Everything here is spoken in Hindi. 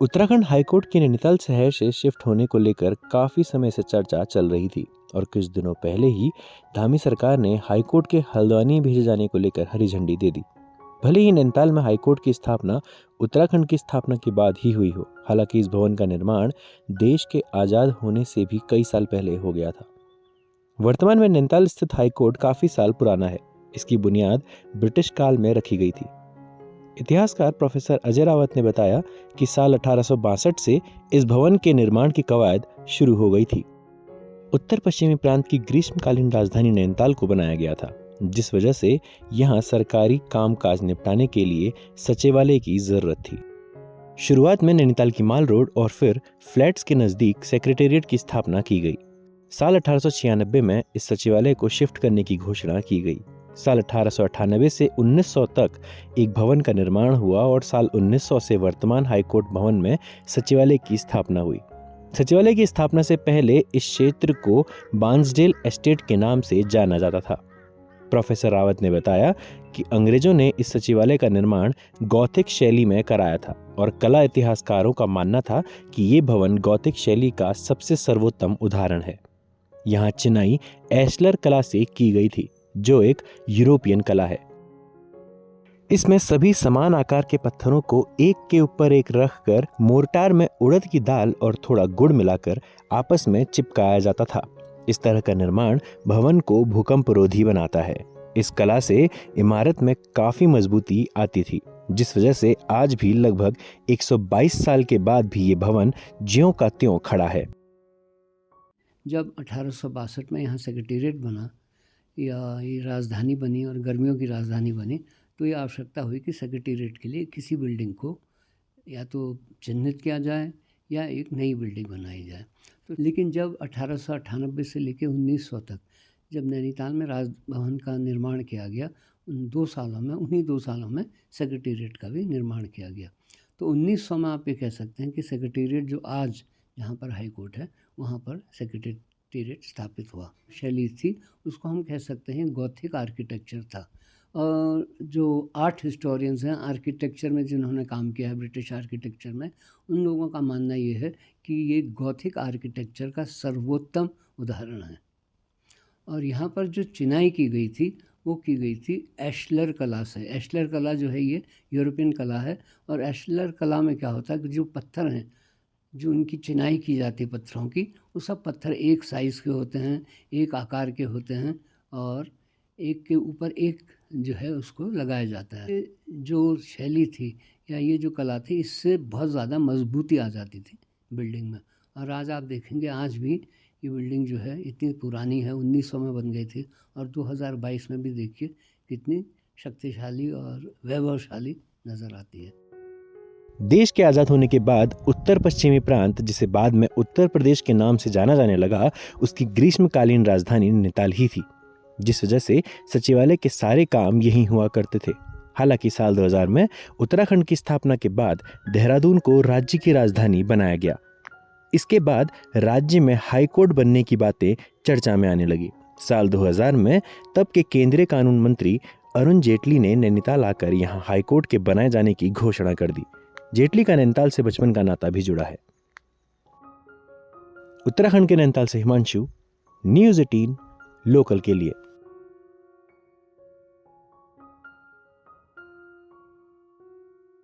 उत्तराखंड हाईकोर्ट के नैनीताल शहर से शिफ्ट होने को लेकर काफी समय से चर्चा चल रही थी और कुछ दिनों पहले ही धामी सरकार ने हाईकोर्ट के हल्द्वानी भेजे जाने को लेकर हरी झंडी दे दी। भले ही नैनीताल में हाईकोर्ट की स्थापना उत्तराखंड की स्थापना के बाद ही हुई हो, हालांकि इस भवन का निर्माण देश के आजाद होने से भी कई साल पहले हो गया था। वर्तमान में नैनीताल स्थित हाईकोर्ट काफी साल पुराना है। इसकी बुनियाद ब्रिटिश काल में रखी गई थी। इतिहासकार प्रोफेसर अजय रावत ने बताया कि साल 1862 से इस भवन के निर्माण की कवायद शुरू हो गई थी। उत्तर पश्चिमी प्रांत की ग्रीष्मकालीन राजधानी नैनीताल को बनाया गया था, जिस वजह से यहाँ सरकारी कामकाज निपटाने के लिए सचिवालय की जरूरत थी। शुरुआत में नैनीताल की माल रोड और फिर फ्लैट्स के नजदीक सेक्रेटेरिएट की स्थापना की गई। साल 1896 में इस सचिवालय को शिफ्ट करने की घोषणा की गई। साल 1898 से 1900 तक एक भवन का निर्माण हुआ और साल 1900 से वर्तमान हाईकोर्ट भवन में सचिवालय की स्थापना हुई। सचिवालय की स्थापना से पहले इस क्षेत्र को बार्न्सडेल एस्टेट के नाम से जाना जाता था। प्रोफेसर रावत ने बताया कि अंग्रेजों ने इस सचिवालय का निर्माण गौथिक शैली में कराया था और कला इतिहासकारों का मानना था कि ये भवन गौथिक शैली का सबसे सर्वोत्तम उदाहरण है। यहाँ चिनाई एशलर कला से की गई थी, जो एक यूरोपियन कला है। इसमें सभी समान आकार के पत्थरों को एक के ऊपर एक रखकर मोर्टार में उड़द की दाल और थोड़ा गुड़ मिलाकर आपस में चिपकाया जाता था। इस तरह का निर्माण भवन को भूकंपरोधी बनाता है। इस कला से इमारत में काफी मजबूती आती थी, जिस वजह से आज भी लगभग 122 साल के बाद भी ये भवन ज्यों का त्यों खड़ा है। जब 1862 में यहाँ सेक्रेटेरिएट बना या ये राजधानी बनी और गर्मियों की राजधानी बनी, तो ये आवश्यकता हुई कि सेक्रेटेरिएट के लिए किसी बिल्डिंग को या तो चिन्हित किया जाए या एक नई बिल्डिंग बनाई जाए। तो लेकिन जब 1898 से लेकर 1900 तक जब नैनीताल में राजभवन का निर्माण किया गया, उन्हीं 2 सालों में सेक्रेटेरिएट का भी निर्माण किया गया। तो 1900 में आप ये कह सकते हैं कि सेक्रेटेरिएट जो आज जहाँ पर हाई कोर्ट है, वहाँ पर सेक्रेटेरिएट स्थापित हुआ। शैली थी, उसको हम कह सकते हैं गॉथिक आर्किटेक्चर था। और जो आर्ट हिस्टोरियंस हैं, आर्किटेक्चर में जिन्होंने काम किया है ब्रिटिश आर्किटेक्चर में, उन लोगों का मानना ये है कि ये गॉथिक आर्किटेक्चर का सर्वोत्तम उदाहरण है। और यहाँ पर जो चिनाई की गई थी वो की गई थी एशलर कला से। एशलर कला जो है ये यूरोपियन कला है, और एशलर कला में क्या होता है कि जो पत्थर हैं, जो उनकी चिनाई की जाती है पत्थरों की, वो सब पत्थर एक साइज़ के होते हैं, एक आकार के होते हैं और एक के ऊपर एक जो है उसको लगाया जाता है। जो शैली थी या ये जो कला थी, इससे बहुत ज़्यादा मजबूती आ जाती थी बिल्डिंग में। और आज आप देखेंगे, आज भी ये बिल्डिंग जो है इतनी पुरानी है, 1900 में बन गई थी और 2022 में भी देखिए कितनी शक्तिशाली और वैभवशाली नज़र आती है। देश के आजाद होने के बाद उत्तर पश्चिमी प्रांत, जिसे बाद में उत्तर प्रदेश के नाम से जाना जाने लगा, उसकी ग्रीष्मकालीन राजधानी नैनीताल ही थी, जिस वजह से सचिवालय के सारे काम यहीं हुआ करते थे। हालांकि साल 2000 में उत्तराखंड की स्थापना के बाद देहरादून को राज्य की राजधानी बनाया गया। इसके बाद राज्य में हाईकोर्ट बनने की बातें चर्चा में आने लगी। साल 2000 में तब के केंद्रीय कानून मंत्री अरुण जेटली ने नैनीताल आकर यहाँ हाईकोर्ट के बनाए जाने की घोषणा कर दी। जेटली का नैनीताल से बचपन का नाता भी जुड़ा है। उत्तराखंड के नैनीताल से हिमांशु, न्यूज़ 18 लोकल के लिए।